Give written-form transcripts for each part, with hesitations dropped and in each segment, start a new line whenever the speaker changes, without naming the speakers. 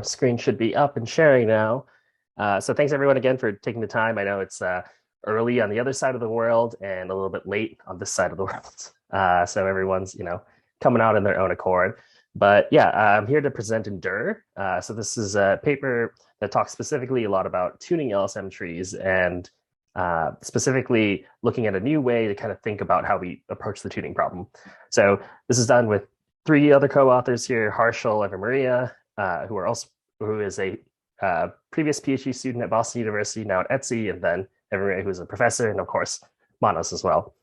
Screen should be up and sharing now. So thanks everyone again for taking the time. I know it's early on the other side of the world and a little bit late on this side of the world. So everyone's, coming out in their own accord. But yeah, I'm here to present Endure. So this is a paper that talks specifically a lot about tuning LSM trees and specifically looking at a new way to kind of think about how we approach the tuning problem. So this is done with 3 other co-authors here, Harshal, Eva Maria, who is a previous PhD student at Boston University, now at Etsy, and then Eva Maria, who's a professor, and of course, Manos as well.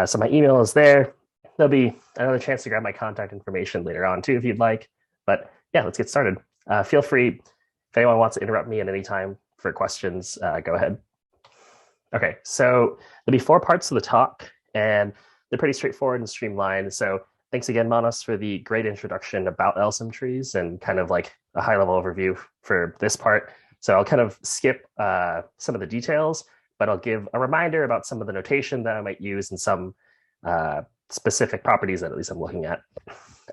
So my email is there. There'll be another chance to grab my contact information later on too, if you'd like. But yeah, let's get started. Feel free, if anyone wants to interrupt me at any time for questions, go ahead. Okay, so there'll be 4 parts to the talk, and they're pretty straightforward and streamlined. So thanks again, Manos, for the great introduction about LSM trees and kind of like a high-level overview for this part. So I'll kind of skip some of the details, but I'll give a reminder about some of the notation that I might use and some specific properties that at least I'm looking at.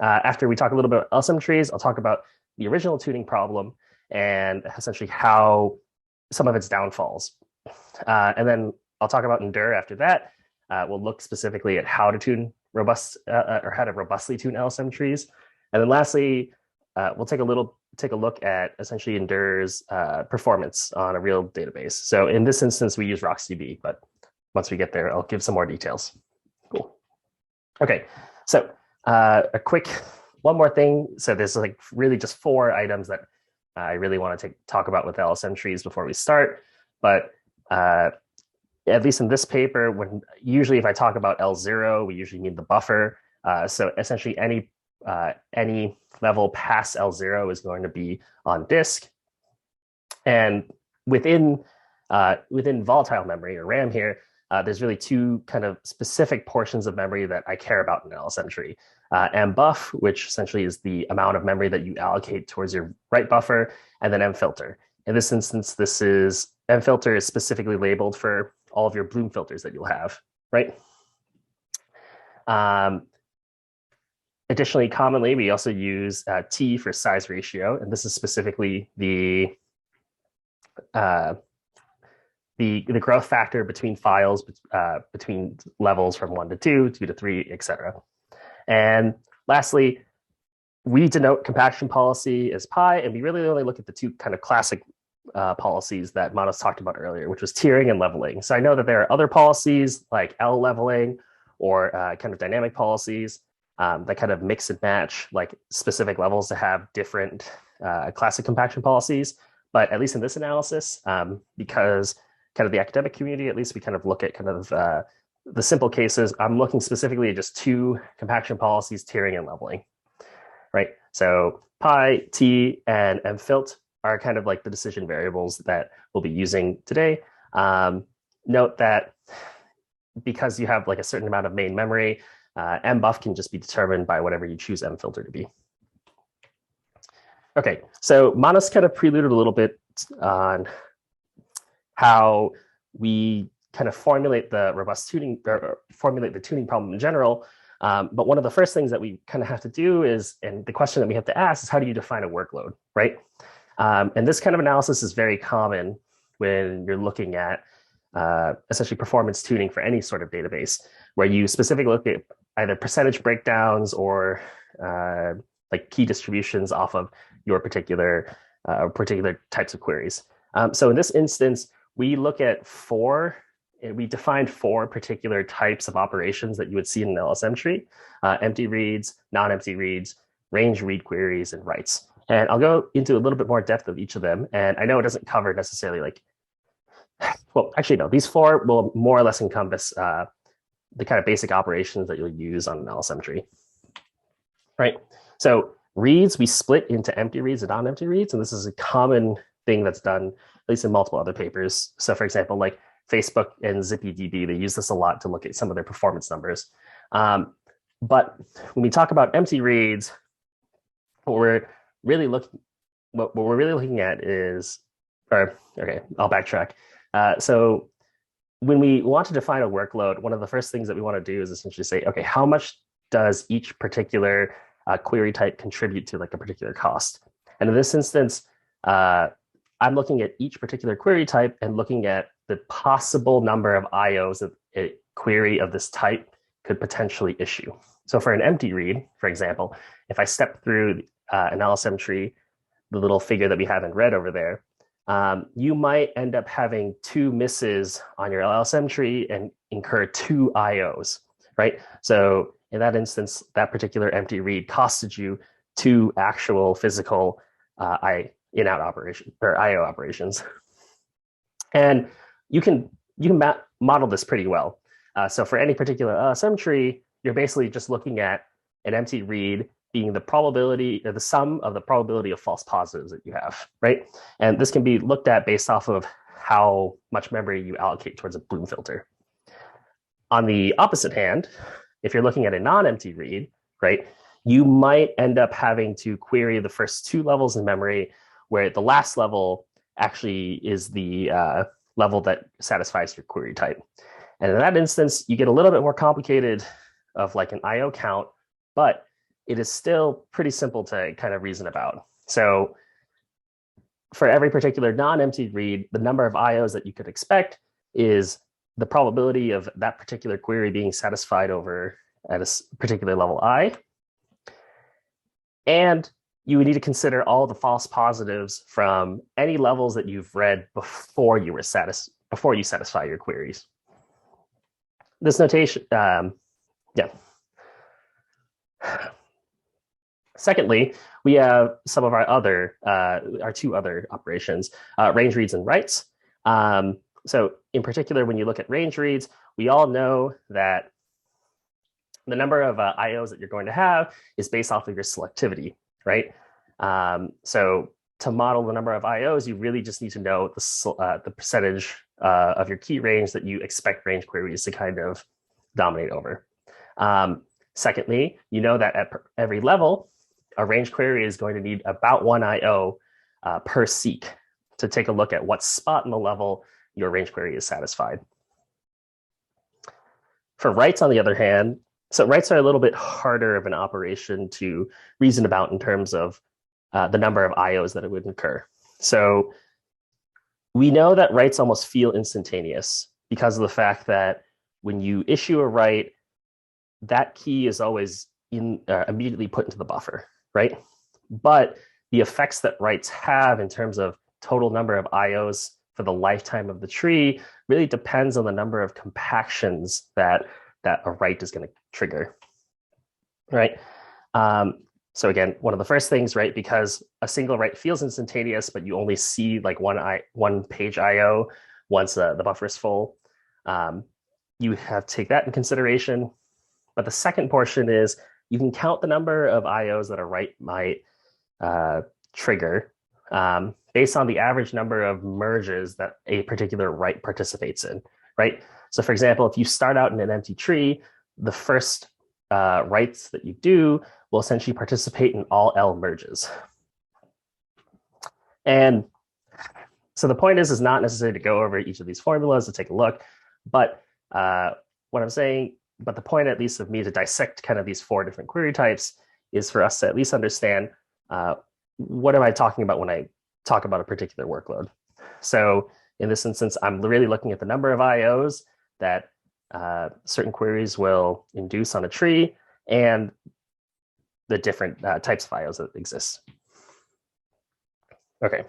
After we talk a little bit about LSM trees, I'll talk about the original tuning problem and essentially how some of its downfalls. And then I'll talk about Endure after that. We'll look specifically at how to tune or how to robustly tune LSM trees. And then lastly, we'll take a look at essentially Endure's performance on a real database. So in this instance, we use RocksDB, but once we get there, I'll give some more details. Cool. Okay, so one more thing. So there's like really just 4 items that I really want to talk about with LSM trees before we start. But at least in this paper, usually if I talk about L0, we usually need the buffer. So essentially any level past L0 is going to be on disk. And within volatile memory or RAM here, there's really 2 kind of specific portions of memory that I care about in an LSM tree. mBuff, which essentially is the amount of memory that you allocate towards your write buffer, and then mFilter. In this instance, mFilter is specifically labeled for all of your Bloom filters that you'll have, right? Additionally, commonly, we also use T for size ratio, and this is specifically the growth factor between files, between levels from 1 to 2, 2 to 3, etc. And lastly, we denote compaction policy as pi, and we really only look at the 2 kind of classic policies that Manos talked about earlier, which was tiering and leveling. So I know that there are other policies like L leveling or kind of dynamic policies that kind of mix and match like specific levels to have different classic compaction policies. But at least in this analysis, because kind of the academic community, at least we kind of look at kind of the simple cases, I'm looking specifically at just 2 compaction policies, tiering and leveling, right? So pi, T, and mFilt are kind of like the decision variables that we'll be using today. Note that because you have like a certain amount of main memory, mBuff can just be determined by whatever you choose mFilter to be. Okay, so Manos kind of preluded a little bit on how we kind of formulate the robust tuning, or formulate the tuning problem in general. But one of the first things that we kind of have to do is, and the question that we have to ask is, how do you define a workload, right? And this kind of analysis is very common when you're looking at essentially performance tuning for any sort of database, where you specifically look at either percentage breakdowns or like key distributions off of your particular types of queries. So in this instance, we look at we defined 4 particular types of operations that you would see in an LSM tree: empty reads, non-empty reads, range read queries, and writes. And I'll go into a little bit more depth of each of them. And I know it doesn't cover necessarily like, well, actually, no, these 4 will more or less encompass the kind of basic operations that you'll use on an LSM tree, right? So reads, we split into empty reads and non-empty reads. And this is a common thing that's done, at least in multiple other papers. So for example, like Facebook and ZippyDB, they use this a lot to look at some of their performance numbers. But when we talk about empty reads, what we're really looking at is, okay, I'll backtrack. So when we want to define a workload, one of the first things that we want to do is essentially say, okay, how much does each particular query type contribute to like a particular cost? And in this instance, I'm looking at each particular query type and looking at the possible number of IOs that a query of this type could potentially issue. So for an empty read, for example, if I step through an LSM tree, the little figure that we have in red over there, you might end up having 2 misses on your LSM tree and incur 2 IOs, right? So in that instance, that particular empty read costed you 2 actual physical in-out operations or IO operations. And you can model this pretty well. So for any particular LSM tree, you're basically just looking at an empty read being the probability or the sum of the probability of false positives that you have, right? And this can be looked at based off of how much memory you allocate towards a Bloom filter. On the opposite hand, if you're looking at a non-empty read, right, you might end up having to query the first 2 levels in memory, where the last level actually is the level that satisfies your query type. And in that instance, you get a little bit more complicated of like an IO count, but it is still pretty simple to kind of reason about. So for every particular non-empty read, the number of IOs that you could expect is the probability of that particular query being satisfied over at a particular level I. And you would need to consider all the false positives from any levels that you've read before you satisfy your queries. This notation, yeah. Secondly, we have some of our 2 other operations, range reads and writes. So in particular, when you look at range reads, we all know that the number of IOs that you're going to have is based off of your selectivity, right? So to model the number of IOs, you really just need to know the percentage of your key range that you expect range queries to kind of dominate over. Secondly, you know that at every level, a range query is going to need about 1 IO per seek to take a look at what spot in the level your range query is satisfied. For writes, on the other hand, so writes are a little bit harder of an operation to reason about in terms of the number of IOs that it would incur. So we know that writes almost feel instantaneous because of the fact that when you issue a write, that key is always immediately put into the buffer, right? But the effects that writes have in terms of total number of IOs for the lifetime of the tree really depends on the number of compactions that a write is going to trigger, right? So again, one of the first things, right, because a single write feels instantaneous, but you only see like one page IO once the buffer is full, you have to take that in consideration. But the second portion is you can count the number of IOs that a write might trigger based on the average number of merges that a particular write participates in, right? So for example, if you start out in an empty tree, the first writes that you do will essentially participate in all L merges. And so the point is not necessary to go over each of these formulas to take a look, but what I'm saying, but the point at least of me to dissect kind of these 4 different query types is for us to at least understand what am I talking about when I talk about a particular workload. So in this instance, I'm really looking at the number of IOs that certain queries will induce on a tree and the different types of IOs that exist. Okay.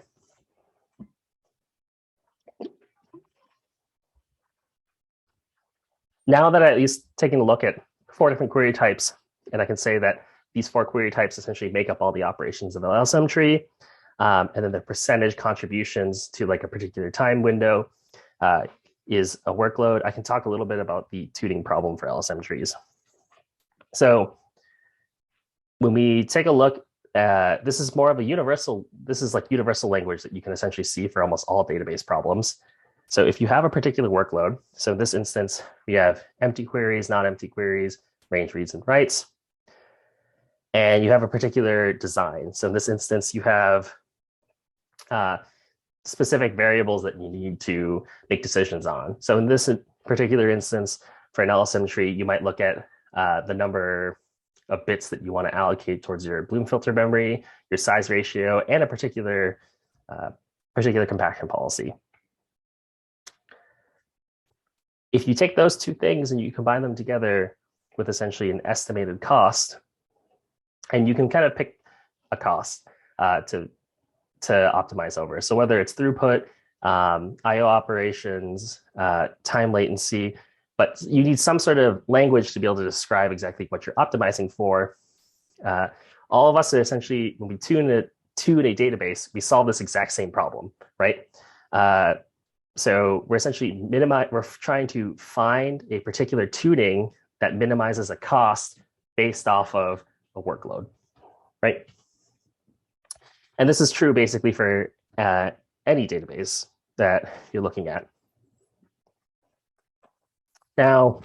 Now that I at least taking a look at 4 different query types, and I can say that these 4 query types essentially make up all the operations of the LSM tree, and then the percentage contributions to like a particular time window is a workload. I can talk a little bit about the tuning problem for LSM trees. So when we take a look, this is more of a universal, this is like universal language that you can essentially see for almost all database problems. So if you have a particular workload, so in this instance, we have empty queries, non-empty queries, range reads and writes, and you have a particular design. So in this instance, you have specific variables that you need to make decisions on. So in this particular instance, for an LSM tree, you might look at the number of bits that you want to allocate towards your Bloom filter memory, your size ratio, and a particular compaction policy. If you take those two things and you combine them together with essentially an estimated cost, and you can kind of pick a cost to optimize over. So whether it's throughput, I/O operations, time latency, but you need some sort of language to be able to describe exactly what you're optimizing for. All of us are essentially, when we tune a database, we solve this exact same problem, right? So we're essentially we're trying to find a particular tuning that minimizes a cost based off of a workload, right? And this is true basically for any database that you're looking at. Now,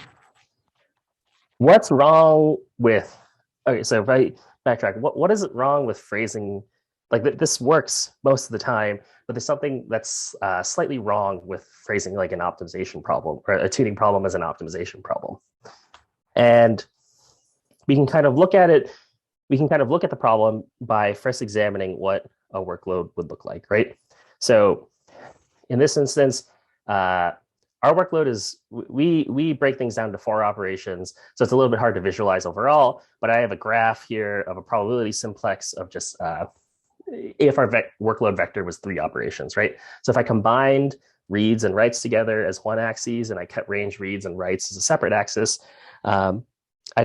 what's wrong with, okay, so if I backtrack, what is it wrong with phrasing? Like this works most of the time, but there's something that's slightly wrong with phrasing like an optimization problem or a tuning problem as an optimization problem. And we can kind of look at it, we can kind of look at the problem by first examining what a workload would look like, right? So in this instance, our workload is, we break things down to 4 operations. So it's a little bit hard to visualize overall, but I have a graph here of a probability simplex of just, if our workload vector was 3 operations, right? So if I combined reads and writes together as one axis and I kept range reads and writes as a separate axis, I'd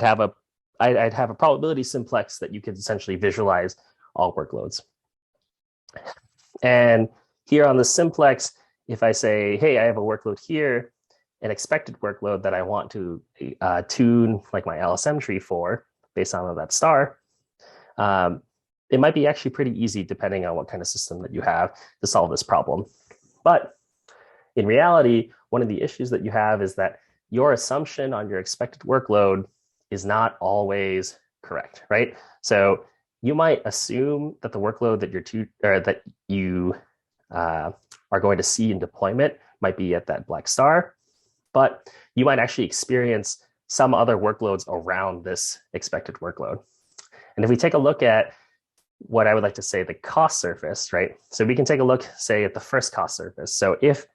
have a probability simplex that you could essentially visualize all workloads. And here on the simplex, if I say, hey, I have a workload here, an expected workload that I want to tune like my LSM tree for based on that star, it might be actually pretty easy depending on what kind of system that you have to solve this problem. But in reality, one of the issues that you have is that your assumption on your expected workload is not always correct, right? So you might assume that the workload that you are going to see in deployment might be at that black star, but you might actually experience some other workloads around this expected workload. And if we take a look at what I would like to say the cost surface, right? So we can take a look, say, at the first cost surface. So if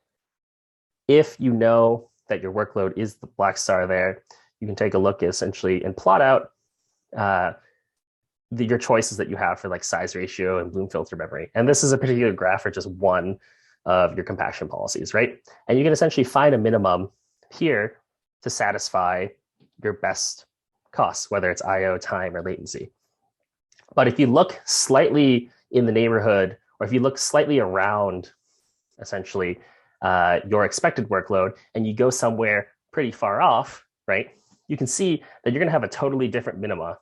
you know that your workload is the black star there, you can take a look essentially and plot out your choices that you have for like size ratio and Bloom filter memory. And this is a particular graph for just one of your compaction policies, right? And you can essentially find a minimum here to satisfy your best costs, whether it's IO, time, or latency. But if you look slightly in the neighborhood, or if you look slightly around essentially your expected workload, and you go somewhere pretty far off, right? You can see that you're going to have a totally different minima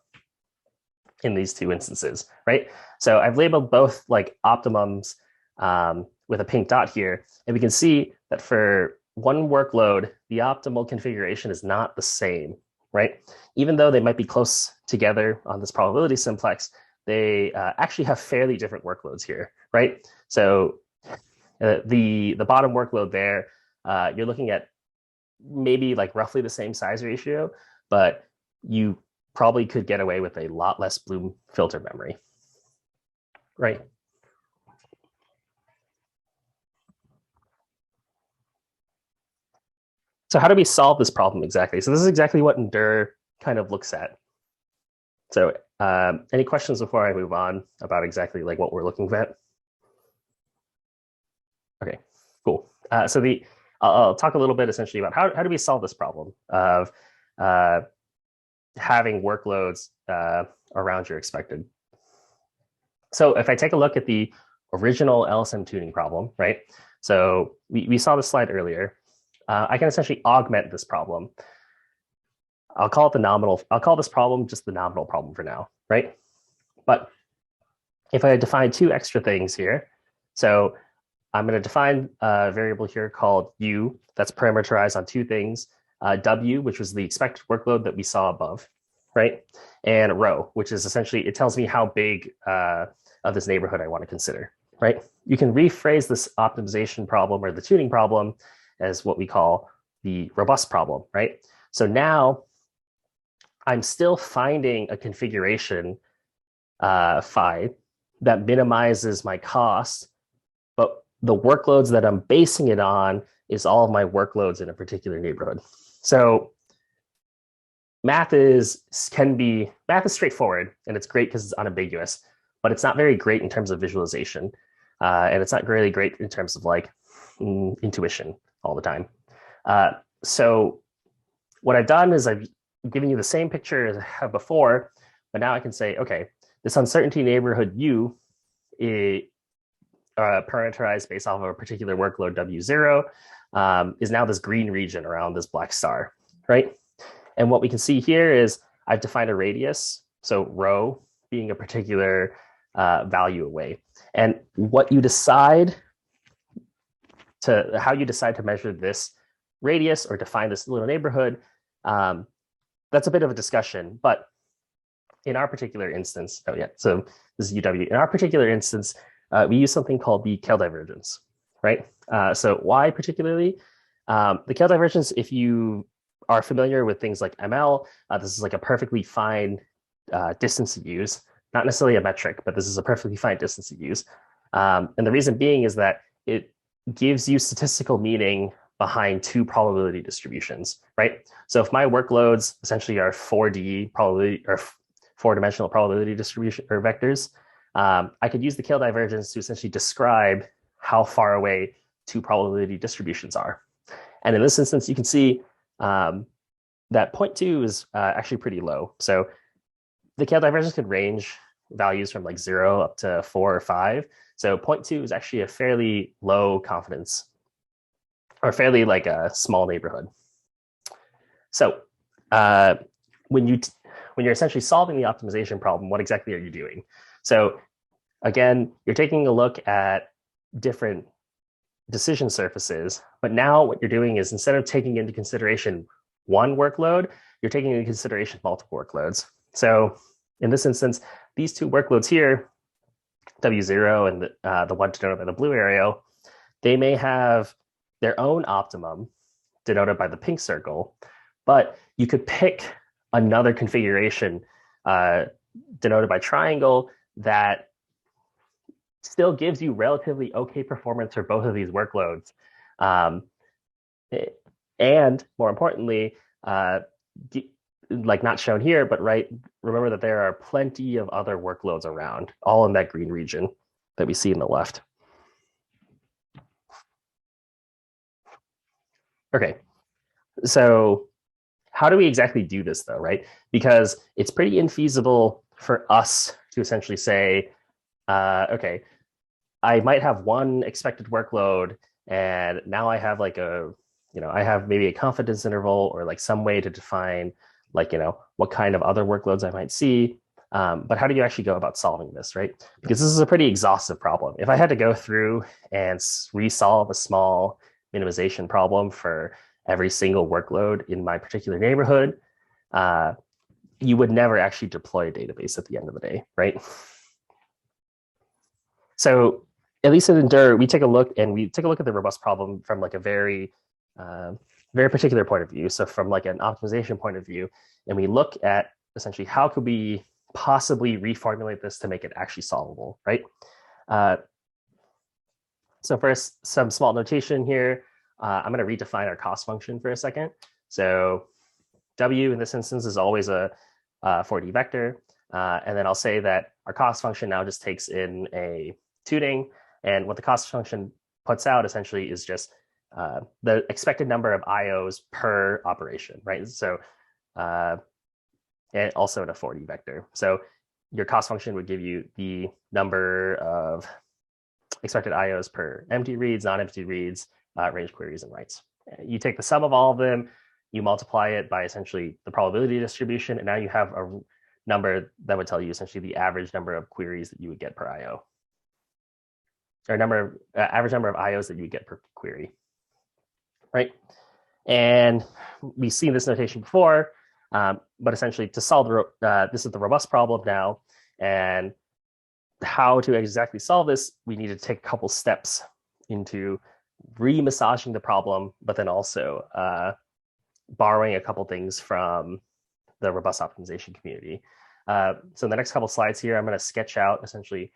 in these two instances, right? So I've labeled both like optimums with a pink dot here, and we can see that for one workload, the optimal configuration is not the same, right? Even though they might be close together on this probability simplex, they actually have fairly different workloads here, right? So the bottom workload there, you're looking at maybe like roughly the same size ratio, but you probably could get away with a lot less Bloom filter memory, right? So how do we solve this problem exactly? So this is exactly what Endure kind of looks at. So any questions before I move on about exactly like what we're looking at? Okay, cool. So I'll talk a little bit essentially about how do we solve this problem of having workloads around your expected. So if I take a look at the original LSM tuning problem, right? So we saw this slide earlier. I can essentially augment this problem. I'll call this problem just the nominal problem for now, right? But if I define 2 extra things here, so I'm going to define a variable here called U that's parameterized on 2 things, W, which was the expected workload that we saw above, right? And Rho, which is essentially, it tells me how big of this neighborhood I want to consider, right? You can rephrase this optimization problem or the tuning problem as what we call the robust problem, right? So now I'm still finding a configuration phi that minimizes my cost, but the workloads that I'm basing it on is all of my workloads in a particular neighborhood. So math is straightforward, and it's great because it's unambiguous, but it's not very great in terms of visualization, and it's not really great in terms of like intuition all the time. So what I've done is I've given you the same picture as I have before, but now I can say, okay, this uncertainty neighborhood U is parameterized based off of a particular workload W0 is now this green region around this black star, right? And what we can see here is I've defined a radius, so rho being a particular value away. And what you decide how you decide to measure this radius or define this little neighborhood, that's a bit of a discussion. But in our particular instance, so this is UW. In our particular instance, we use something called the Kell divergence, right? So why particularly? The Kell divergence, if you are familiar with things like ML, this is like a perfectly fine distance to use, not necessarily a metric, but this is a perfectly fine distance to use. And the reason being is that it gives you statistical meaning behind two probability distributions, right? So if my workloads essentially are 4D probability or four-dimensional probability distribution or vectors, I could use the Kell divergence to essentially describe how far away two probability distributions are. And in this instance, you can see that 0.2 is actually pretty low. So the Kell divergence could range values from like 0 up to 4 or 5. So 0.2 is actually a fairly low confidence or fairly like a small neighborhood. So when you're essentially solving the optimization problem, what exactly are you doing? So again, you're taking a look at different decision surfaces, but now what you're doing is instead of taking into consideration one workload, you're taking into consideration multiple workloads. So in this instance, these two workloads here, W0 and the one denoted by the blue arrow, they may have their own optimum denoted by the pink circle, but you could pick another configuration denoted by triangle that still gives you relatively okay performance for both of these workloads. And more importantly, like not shown here, but remember that there are plenty of other workloads around, all in that green region that we see in the left. Okay, so how do we exactly do this though, right? Because it's pretty infeasible for us to essentially say, okay, I might have one expected workload and now I have like I have maybe a confidence interval or like some way to define like, what kind of other workloads I might see. But how do you actually go about solving this, right? Because this is a pretty exhaustive problem. If I had to go through and resolve a small minimization problem for every single workload in my particular neighborhood, you would never actually deploy a database at the end of the day, right? So at least in Endure, we take a look at the robust problem from like a very particular point of view. So from like an optimization point of view, and we look at essentially how could we possibly reformulate this to make it actually solvable, right? So first, some small notation here. I'm going to redefine our cost function for a second. So W in this instance is always a 4D vector. And then I'll say that our cost function now just takes in a tuning. And what the cost function puts out essentially is just the expected number of IOs per operation, right? So, and also in a 4D vector. So your cost function would give you the number of expected IOs per empty reads, non-empty reads, range queries, and writes. You take the sum of all of them, you multiply it by essentially the probability distribution, and now you have a number that would tell you essentially the average number of queries that you would get per IO, or average number of IOs that you would get per query, right? And we've seen this notation before, but essentially to solve this is the robust problem now, and how to exactly solve this, we need to take a couple steps into re-massaging the problem, but then also borrowing a couple things from the robust optimization community. So in the next couple slides here, I'm going to sketch out essentially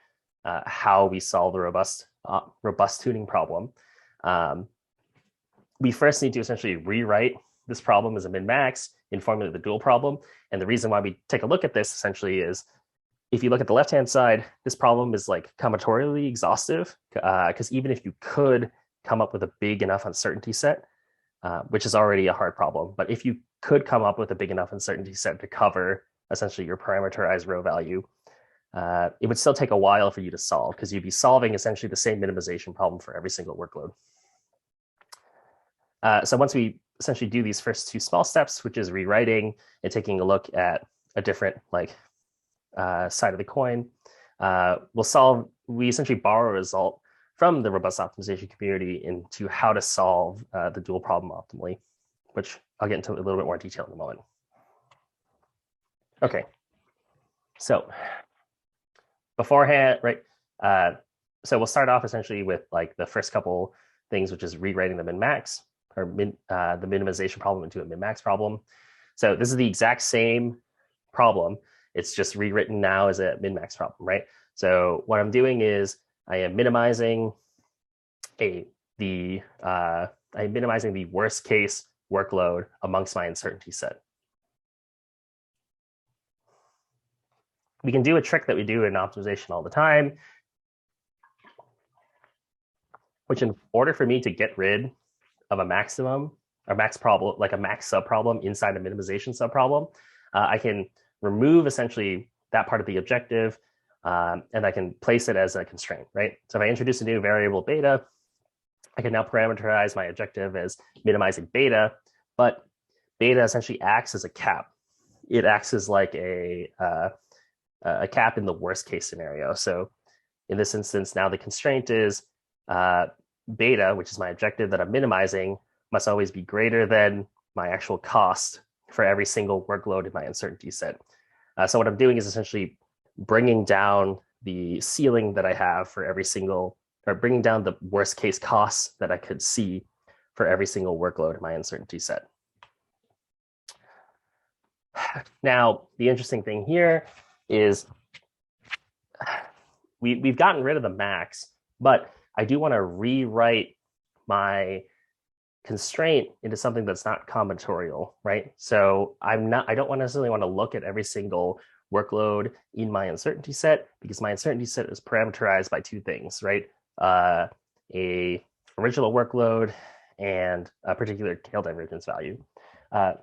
how we solve the robust tuning problem. We first need to essentially rewrite this problem as a min-max in Formulate the Dual Problem. And the reason why we take a look at this essentially is, if you look at the left-hand side, this problem is like combinatorially exhaustive, because even if you could come up with a big enough uncertainty set, which is already a hard problem, but if you could come up with a big enough uncertainty set to cover essentially your parameterized row value, it would still take a while for you to solve, because you'd be solving essentially the same minimization problem for every single workload. So once we essentially do these first two small steps, which is rewriting and taking a look at a different side of the coin, we essentially borrow a result from the robust optimization community into how to solve the dual problem optimally, which I'll get into a little bit more detail in a moment. Okay, so beforehand, right? So we'll start off essentially with like the first couple things, which is rewriting the min-max, or the minimization problem into a min-max problem. So this is the exact same problem. It's just rewritten now as a min-max problem, right? So what I'm doing is I am minimizing the worst case workload amongst my uncertainty set. We can do a trick that we do in optimization all the time, which in order for me to get rid of a maximum or max problem, like a max subproblem inside a minimization subproblem, I can remove essentially that part of the objective, and I can place it as a constraint, right? So if I introduce a new variable beta, I can now parameterize my objective as minimizing beta, but beta essentially acts as a cap. It acts as like a cap in the worst case scenario. So in this instance, now the constraint is beta, which is my objective that I'm minimizing, must always be greater than my actual cost for every single workload in my uncertainty set. So what I'm doing is essentially bringing down the ceiling that I have for every single, or bringing down the worst case costs that I could see for every single workload in my uncertainty set. Now, the interesting thing here is we've gotten rid of the max, but I do want to rewrite my constraint into something that's not combinatorial, right? So I don't necessarily want to look at every single workload in my uncertainty set, because my uncertainty set is parameterized by two things, right? A original workload and a particular tail divergence value.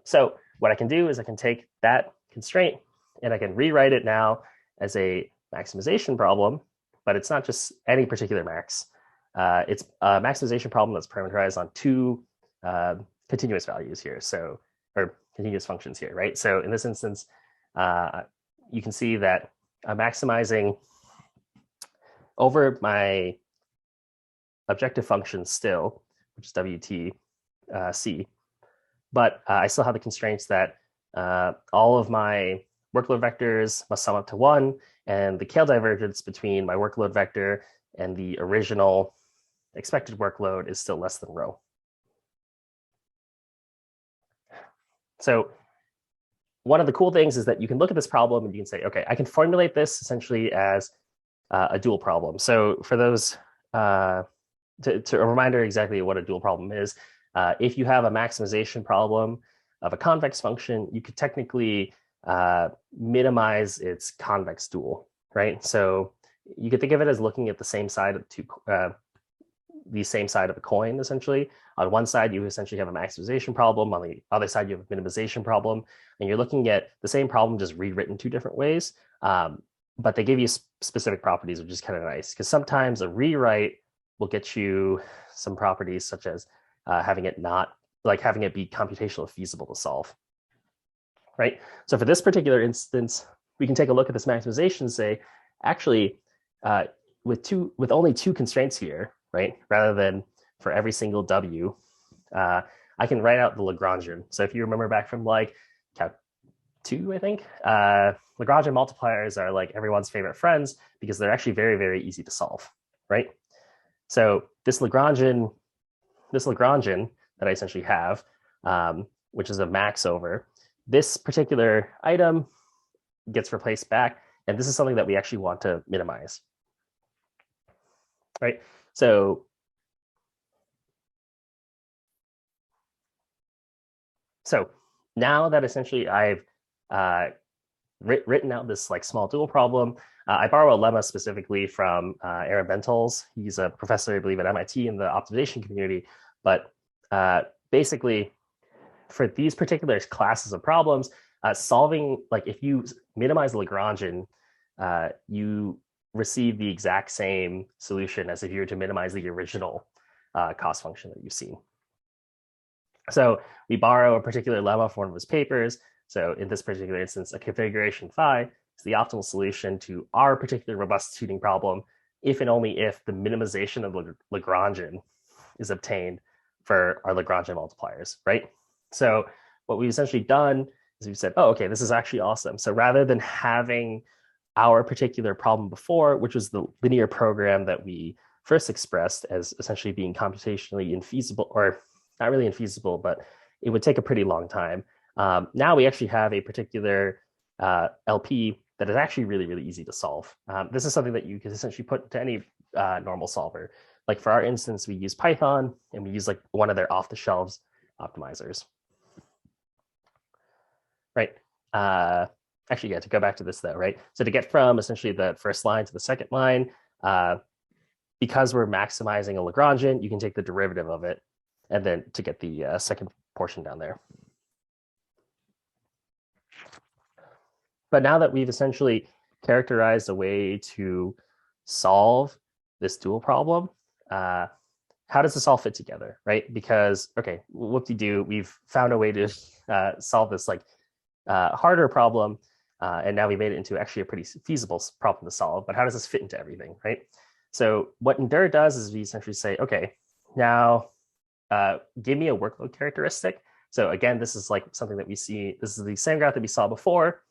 So what I can do is I can take that constraint and I can rewrite it now as a maximization problem, but it's not just any particular max. It's a maximization problem that's parameterized on two continuous values here, or continuous functions here, right? So in this instance, you can see that I'm maximizing over my objective function still, which is WT but I still have the constraints that all of my workload vectors must sum up to 1, and the tail divergence between my workload vector and the original expected workload is still less than rho. So one of the cool things is that you can look at this problem and you can say, okay, I can formulate this essentially as a dual problem. So for those, to a reminder exactly what a dual problem is, if you have a maximization problem of a convex function, you could technically minimize its convex dual, right? So you could think of it as looking at the same side of the same side of a coin, essentially. On one side, you essentially have a maximization problem. On the other side, you have a minimization problem. And you're looking at the same problem, just rewritten two different ways. But they give you specific properties, which is kind of nice. Because sometimes a rewrite will get you some properties such as having it be computationally feasible to solve, right? So for this particular instance, we can take a look at this maximization and say, actually, with only two constraints here, right? Rather than for every single W, I can write out the Lagrangian. So if you remember back from like Cap 2, I think, Lagrangian multipliers are like everyone's favorite friends because they're actually very, very easy to solve, right? So this Lagrangian that I essentially have, which is a max over, this particular item gets replaced back, and this is something that we actually want to minimize, right? So now that essentially I've written out this like small dual problem, I borrow a lemma specifically from Aaron Bentles. He's a professor, I believe, at MIT in the optimization community. But basically, for these particular classes of problems, solving, like if you minimize the Lagrangian, you receive the exact same solution as if you were to minimize the original cost function that you've seen. So we borrow a particular lemma from one of his papers. So in this particular instance, a configuration phi is the optimal solution to our particular robust tuning problem if and only if the minimization of Lagrangian is obtained for our Lagrangian multipliers, right? So what we've essentially done is we've said, oh, okay, this is actually awesome. So rather than having our particular problem before, which was the linear program that we first expressed as essentially being computationally infeasible, or not really infeasible, but it would take a pretty long time. Now we actually have a particular LP that is actually really, really easy to solve. This is something that you can essentially put into any normal solver. Like for our instance, we use Python and we use like one of their off-the-shelves optimizers. Right. Actually, yeah, to go back to this though, right? So to get from essentially the first line to the second line, because we're maximizing a Lagrangian, you can take the derivative of it and then to get the second portion down there. But now that we've essentially characterized a way to solve this dual problem, how does this all fit together, right? Because, okay, whoop-de-doo, we've found a way to solve this like harder problem, and now we made it into actually a pretty feasible problem to solve. But how does this fit into everything, right? So what Endure does is we essentially say, okay, now give me a workload characteristic. So again, this is like something that we see. This is the same graph that we saw before,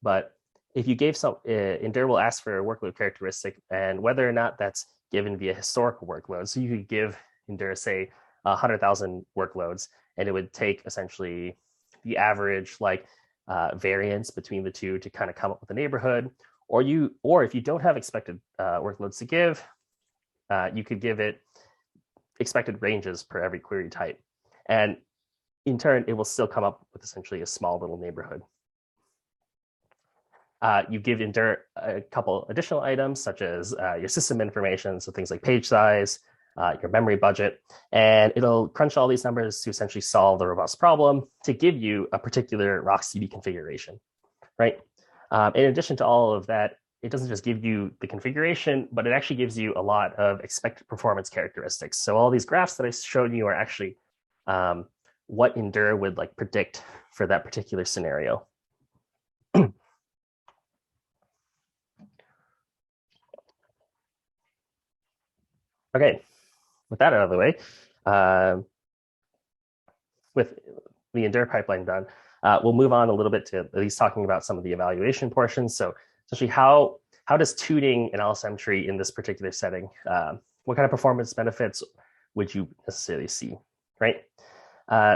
but if you gave some, Endure will ask for a workload characteristic, and whether or not that's given via historical workload. So you could give Endure, say, 100,000 workloads, and it would take essentially the average like variance between the two to kind of come up with a neighborhood. Or if you don't have expected workloads to give, you could give it expected ranges per every query type. And in turn, it will still come up with essentially a small little neighborhood. You give Endure a couple additional items, such as your system information, so things like page size, your memory budget, and it'll crunch all these numbers to essentially solve the robust problem to give you a particular RocksDB configuration, right? In addition to all of that, it doesn't just give you the configuration, but it actually gives you a lot of expected performance characteristics. So all these graphs that I showed you are actually what Endure would like predict for that particular scenario. Okay, with that out of the way, with the Endure pipeline done, we'll move on a little bit to at least talking about some of the evaluation portions. So essentially, how does tuning an LSM tree in this particular setting? What kind of performance benefits would you necessarily see, right?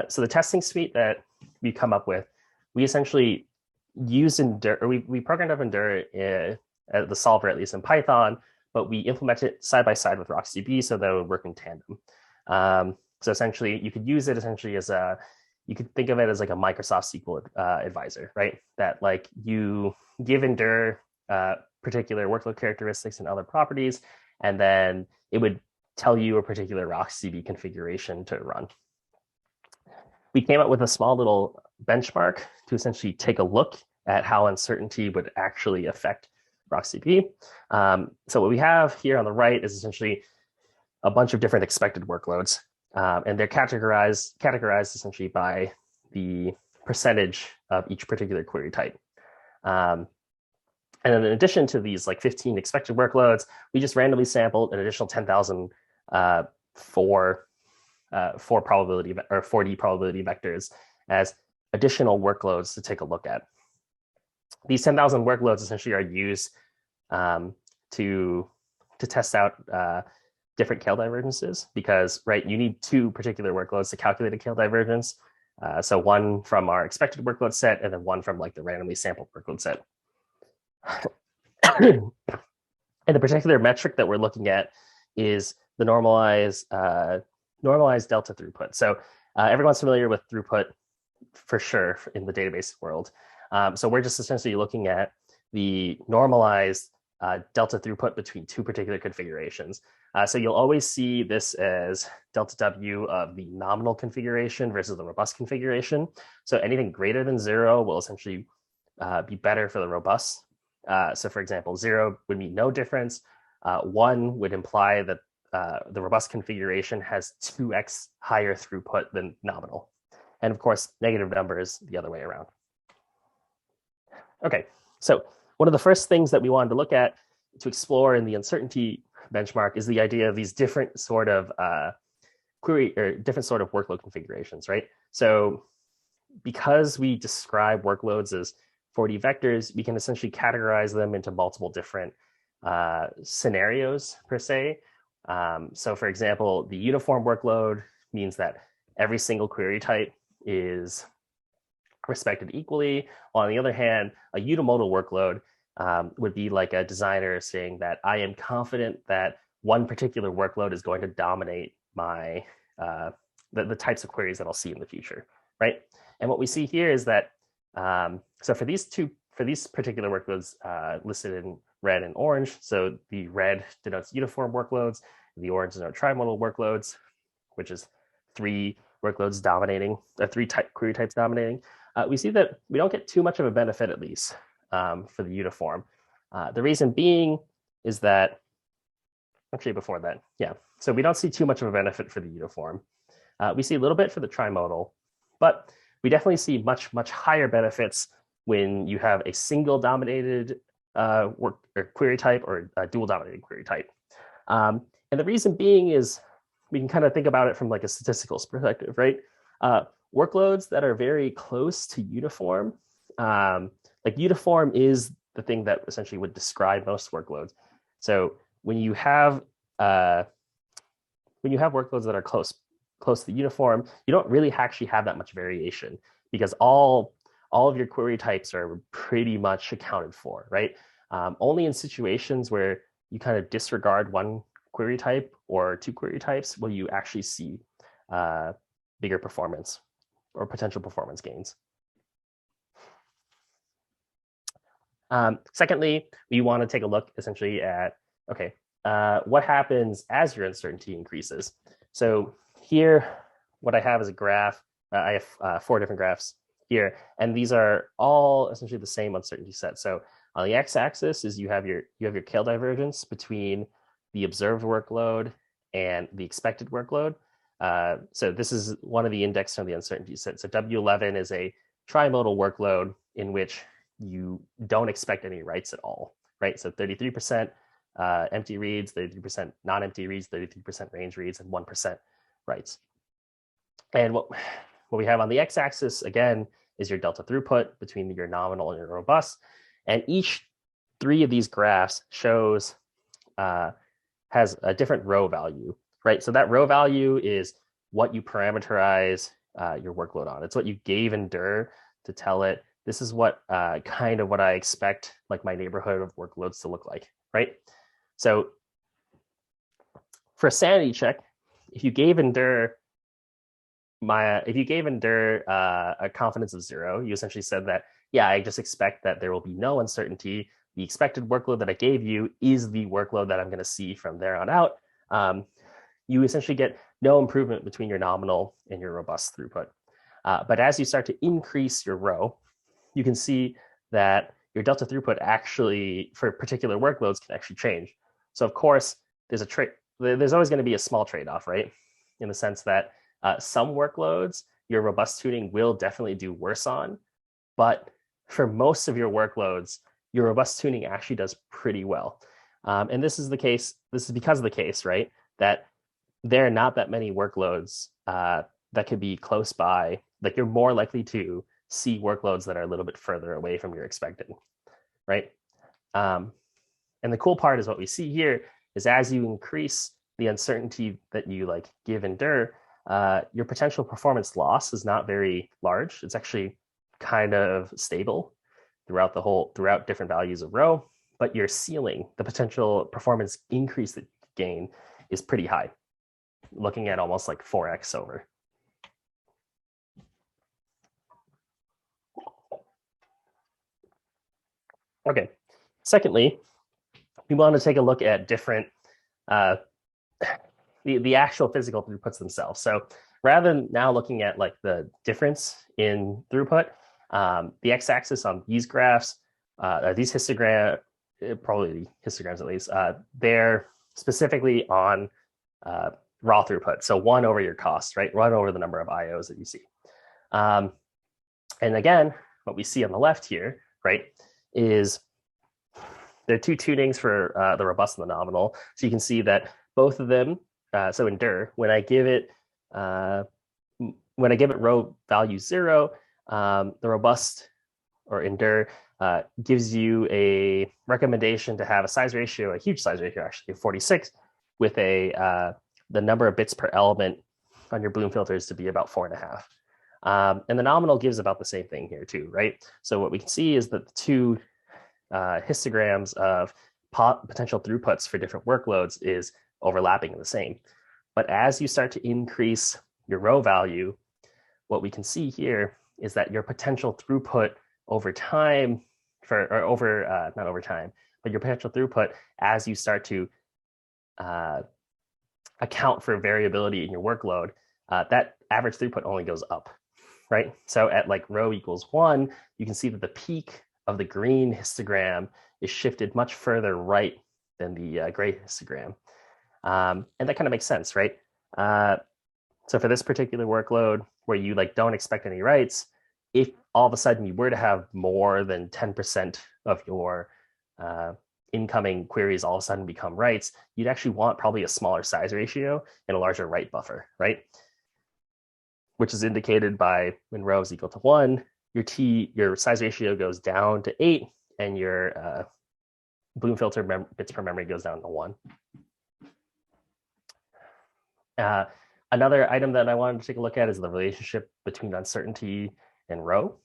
So the testing suite that we come up with, we essentially use Endure, or we programmed up Endure, the solver at least in Python, but we implement it side by side with RocksDB so that it would work in tandem. So essentially, you could use it essentially as you could think of it as like a Microsoft SQL advisor, right? That like you give Endure particular workload characteristics and other properties, and then it would tell you a particular RocksDB configuration to run. We came up with a small little benchmark to essentially take a look at how uncertainty would actually affect RocksDB. So what we have here on the right is essentially a bunch of different expected workloads, and they're categorized essentially by the percentage of each particular query type. And then in addition to these like 15 expected workloads, we just randomly sampled an additional 10,000 for probability or 4D probability vectors as additional workloads to take a look at. These 10,000 workloads essentially are used to test out different KL divergences because, right, you need two particular workloads to calculate a KL divergence. So one from our expected workload set, and then one from like the randomly sampled workload set. And the particular metric that we're looking at is the normalized delta throughput. So everyone's familiar with throughput for sure in the database world. So we're just essentially looking at the normalized delta throughput between two particular configurations. So you'll always see this as delta W of the nominal configuration versus the robust configuration. So anything greater than 0 will essentially be better for the robust. So for example, 0 would mean no difference. 1 would imply that the robust configuration has 2x higher throughput than nominal. And of course, negative numbers the other way around. Okay, so one of the first things that we wanted to look at to explore in the uncertainty benchmark is the idea of these different sort of query or different sort of workload configurations, right? So because we describe workloads as 4D vectors, we can essentially categorize them into multiple different scenarios per se. So for example, the uniform workload means that every single query type is respected equally. While on the other hand, a unimodal workload would be like a designer saying that I am confident that one particular workload is going to dominate my the types of queries that I'll see in the future, right? And what we see here is that so for these particular workloads listed in red and orange, so the red denotes uniform workloads, the orange denotes trimodal workloads, which is 3 workloads dominating, 3 query types dominating. We see that we don't get too much of a benefit, at least for the uniform. The reason being is that, actually before that, yeah. So we don't see too much of a benefit for the uniform. We see a little bit for the trimodal, but we definitely see much, much higher benefits when you have a single dominated query type or a dual dominated query type. And the reason being is we can kind of think about it from like a statistical perspective, right? Workloads that are very close to uniform, like uniform is the thing that essentially would describe most workloads. So when you have workloads that are close to uniform, you don't really actually have that much variation because all of your query types are pretty much accounted for, right? Only in situations where you kind of disregard one query type or 2 query types will you actually see bigger performance or potential performance gains. Secondly, we want to take a look essentially at, okay, what happens as your uncertainty increases? So here, what I have is a graph. I have 4 different graphs here, and these are all essentially the same uncertainty set. So on the x-axis is you have your KL divergence between the observed workload and the expected workload. So this is one of the indexes on the uncertainty set. So W11 is a trimodal workload in which you don't expect any writes at all, right? So 33% empty reads, 33% non-empty reads, 33% range reads, and 1% writes. And what we have on the x-axis, again, is your delta throughput between your nominal and your robust. And each 3 of these graphs shows has a different rho value, right? So that rho value is what you parameterize your workload on. It's what you gave in dir to tell it, this is what kind of what I expect like my neighborhood of workloads to look like, right? So for a sanity check, if you gave in dir a confidence of 0, you essentially said that, yeah, I just expect that there will be no uncertainty. The expected workload that I gave you is the workload that I'm going to see from there on out. You essentially get no improvement between your nominal and your robust throughput. But as you start to increase your rho, you can see that your delta throughput actually, for particular workloads, can actually change. So of course, there's always going to be a small trade-off, right? In the sense that some workloads, your robust tuning will definitely do worse on. But for most of your workloads, your robust tuning actually does pretty well. And this is because of the case, right? That there are not that many workloads that could be close by. Like you're more likely to see workloads that are a little bit further away from your expected, right? And the cool part is what we see here is as you increase the uncertainty that you like give in dir, your potential performance loss is not very large. It's actually kind of stable throughout different values of rho, but your ceiling, the potential performance increase that you gain, is pretty high, looking at almost like 4x over. Okay, secondly, we want to take a look at different, the actual physical throughputs themselves. So rather than now looking at like the difference in throughput, the x-axis on these graphs, these histograms, probably histograms at least, they're specifically on raw throughput. So 1 over your cost, right? 1 over the number of IOs that you see. And again, what we see on the left here, right, is there are 2 tunings for the robust and the nominal. So you can see that both of them, so in dir, when I give it rho value 0, the robust, or in dir, gives you a recommendation to have a size ratio, a huge size ratio actually, of 46, with the number of bits per element on your Bloom filters to be about 4.5. And the nominal gives about the same thing here too, right? So what we can see is that the 2 histograms of potential throughputs for different workloads is overlapping in the same. But as you start to increase your rho value, what we can see here is that your potential throughput over time, not over time, but your potential throughput as you start to account for variability in your workload, that average throughput only goes up, right? So at like rho equals 1, you can see that the peak of the green histogram is shifted much further right than the gray histogram. And that kind of makes sense, right? So for this particular workload where you like don't expect any writes, if all of a sudden you were to have more than 10% of your incoming queries all of a sudden become writes, you'd actually want probably a smaller size ratio and a larger write buffer, right? Which is indicated by when rho is equal to 1, your size ratio goes down to 8, and your Bloom filter bits per memory goes down to 1. Another item that I wanted to take a look at is the relationship between uncertainty and rho.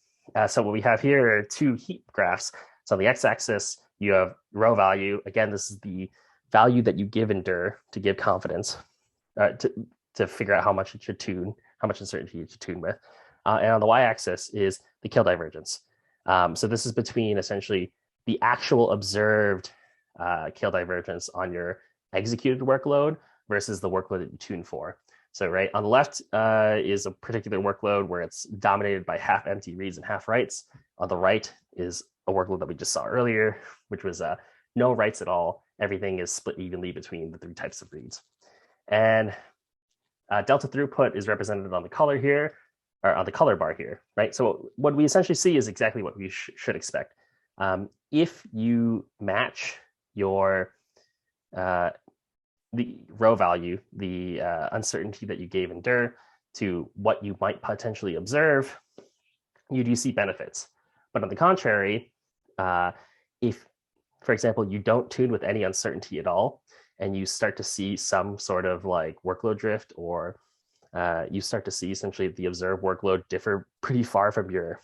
So what we have here are 2 heat graphs. So on the x-axis, you have rho value. Again, this is the value that you give in dir to give confidence, to figure out how much it should tune, how much uncertainty it should tune with. And on the y-axis is the kill divergence. So this is between essentially the actual observed kill divergence on your executed workload versus the workload that you tune for. So right on the left is a particular workload where it's dominated by half empty reads and half writes. On the right is a workload that we just saw earlier, which was no writes at all. Everything is split evenly between the 3 types of reads. And delta throughput is represented on the color here, or on the color bar here, right? So what we essentially see is exactly what we should expect. If you match your the rho value, the uncertainty that you gave in dir, to what you might potentially observe, you do see benefits. But on the contrary, if, for example, you don't tune with any uncertainty at all, and you start to see some sort of like workload drift, or you start to see essentially the observed workload differ pretty far from your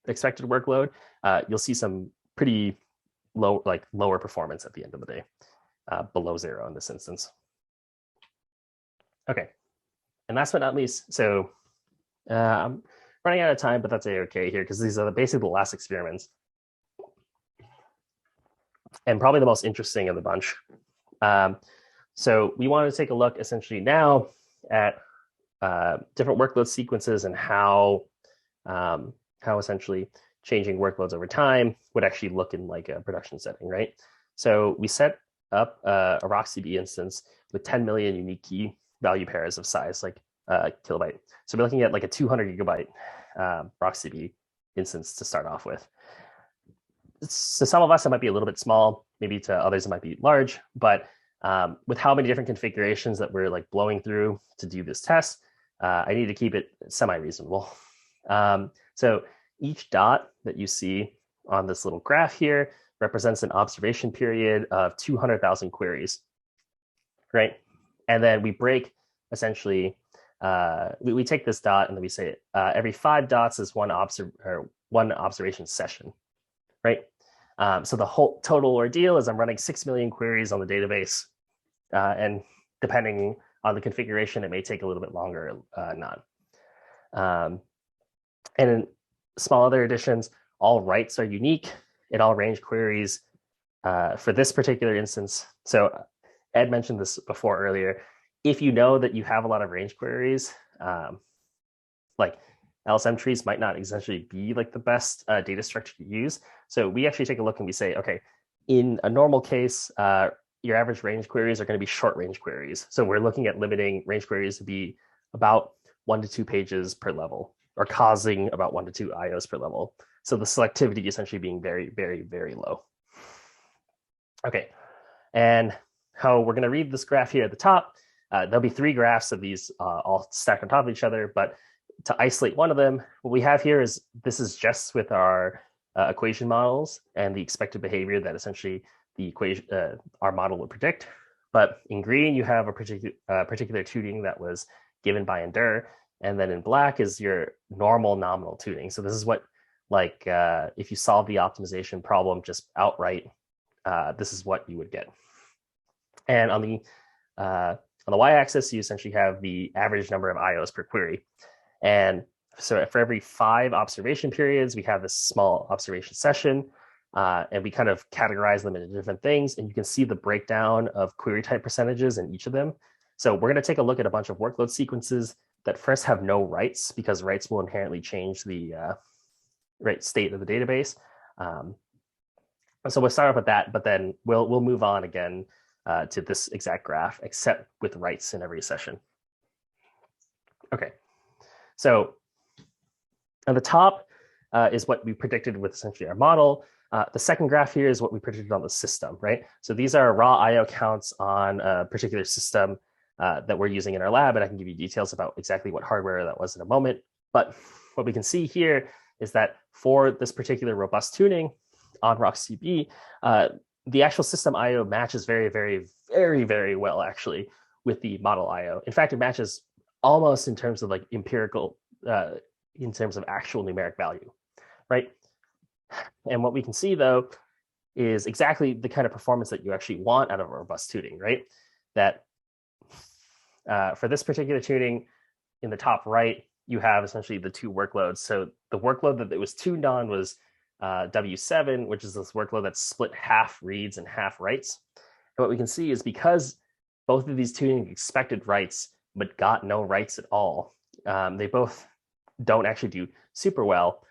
expected workload, you'll see some pretty lower performance at the end of the day, below 0 in this instance. Okay, and last but not least, so I'm running out of time, but that's okay here because these are basically the last experiments, and probably the most interesting of the bunch. So we wanted to take a look essentially now at different workload sequences and how essentially changing workloads over time would actually look in like a production setting, right? So we set up a RocksDB instance with 10 million unique key value pairs of size, like kilobyte. So we're looking at like a 200 gigabyte RocksDB instance to start off with. So some of us, it might be a little bit small, maybe to others it might be large, but with how many different configurations that we're like blowing through to do this test, I need to keep it semi-reasonable. So each dot that you see on this little graph here represents an observation period of 200,000 queries, right? And then we break essentially we take this dot and then we say every 5 dots is one observation session, right? So the whole total ordeal is I'm running 6 million queries on the database, and depending on the configuration, it may take a little bit longer or not. And in small other additions, all writes are unique in all range queries for this particular instance. So Ed mentioned this before earlier. If you know that you have a lot of range queries, like LSM trees might not essentially be like the best data structure to use. So we actually take a look and we say, okay, in a normal case, your average range queries are going to be short range queries. So we're looking at limiting range queries to be about 1 to 2 pages per level, or causing about 1 to 2 IOs per level. So the selectivity essentially being very, very, very low. Okay, and how we're going to read this graph here at the top, there'll be 3 graphs of these all stacked on top of each other, but to isolate one of them, what we have here is this is just with our equation models and the expected behavior that essentially the equation our model would predict. But in green, you have a particular tuning that was given by Endure, and then in black is your normal nominal tuning. So this is what, like, if you solve the optimization problem just outright, this is what you would get. And on the y-axis, you essentially have the average number of IOs per query. And so for every 5 observation periods, we have this small observation session, and we kind of categorize them into different things. And you can see the breakdown of query type percentages in each of them. So we're going to take a look at a bunch of workload sequences that first have no writes, because writes will inherently change the write state of the database. So we'll start off with that, but then we'll move on again to this exact graph, except with writes in every session. Okay, so at the top is what we predicted with essentially our model. The second graph here is what we predicted on the system, right? So these are raw IO counts on a particular system that we're using in our lab, and I can give you details about exactly what hardware that was in a moment. But what we can see here is that for this particular robust tuning on RocksDB, the actual system IO matches very, very, very, very well, actually, with the model IO. In fact, it matches almost in terms of like empirical, in terms of actual numeric value, right? And what we can see, though, is exactly the kind of performance that you actually want out of a robust tuning, right? That for this particular tuning, in the top right, you have essentially the 2 workloads. So the workload that it was tuned on was W7, which is this workload that's split half reads and half writes. And what we can see is because both of these tuning expected writes, but got no writes at all, they both don't actually do super well,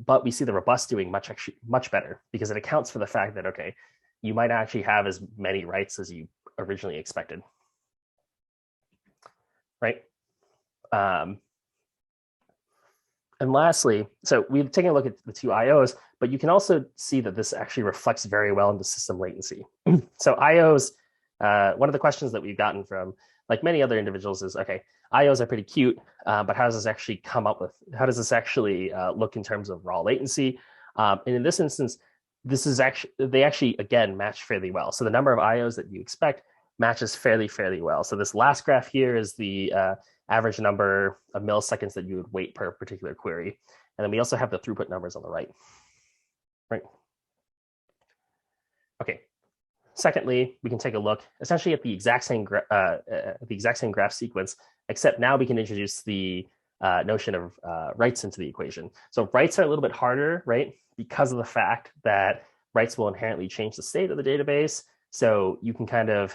but we see the robust doing much better, because it accounts for the fact that, okay, you might actually have as many writes as you originally expected, right? And lastly, so we've taken a look at the 2 IOs, but you can also see that this actually reflects very well into system latency. So IOs, one of the questions that we've gotten from like many other individuals is, okay, IOs are pretty cute, but how does this actually come up with, how does this actually look in terms of raw latency? And in this instance, this is actually, they actually, again, match fairly well. So the number of IOs that you expect matches fairly well. So this last graph here is the average number of milliseconds that you would wait per particular query. And then we also have the throughput numbers on the right. Okay. Secondly, we can take a look essentially at the exact same graph sequence, except now we can introduce the notion of writes into the equation. So writes are a little bit harder, right? Because of the fact that writes will inherently change the state of the database. So you can kind of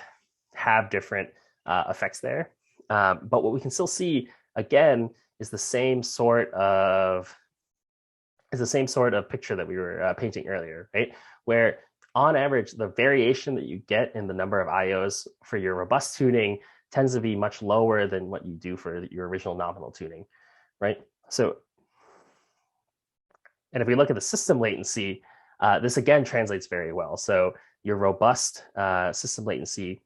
have different effects there. But what we can still see, again, is the same sort of picture that we were painting earlier, right? Where on average, the variation that you get in the number of IOs for your robust tuning tends to be much lower than what you do for your original nominal tuning, right? So, and if we look at the system latency, this again translates very well. So your robust system latency,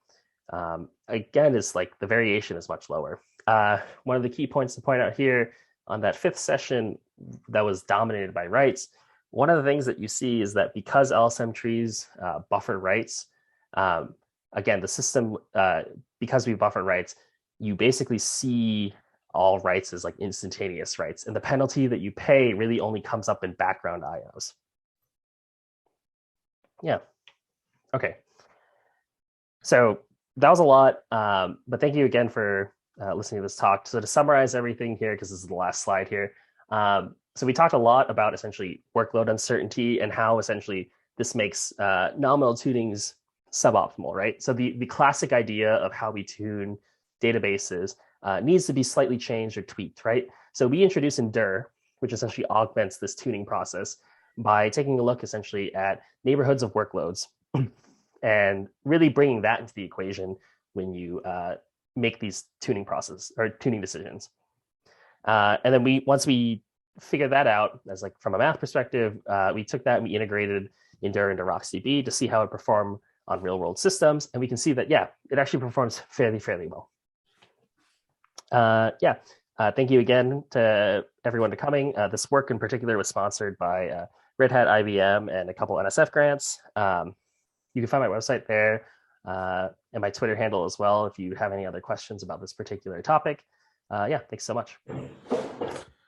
again, is like the variation is much lower. One of the key points to point out here on that 5th session that was dominated by writes, one of the things that you see is that because LSM trees buffer writes, again, the system, because we buffer writes, you basically see all writes as like instantaneous writes. And the penalty that you pay really only comes up in background IOs. Yeah. Okay. So that was a lot, but thank you again for listening to this talk. So to summarize everything here, because this is the last slide here. So we talked a lot about essentially workload uncertainty and how essentially this makes nominal tunings suboptimal, right? So the classic idea of how we tune databases needs to be slightly changed or tweaked, right? So we introduce Endure, which essentially augments this tuning process by taking a look essentially at neighborhoods of workloads and really bringing that into the equation when you make these tuning process or tuning decisions. And then once we figured that out as like from a math perspective, we took that and we integrated Endure into RocksDB to see how it performed on real world systems. And we can see that, yeah, it actually performs fairly well. Thank you again to everyone for coming. This work in particular was sponsored by Red Hat, IBM, and a couple NSF grants. You can find my website there and my Twitter handle as well if you have any other questions about this particular topic. Thanks so much.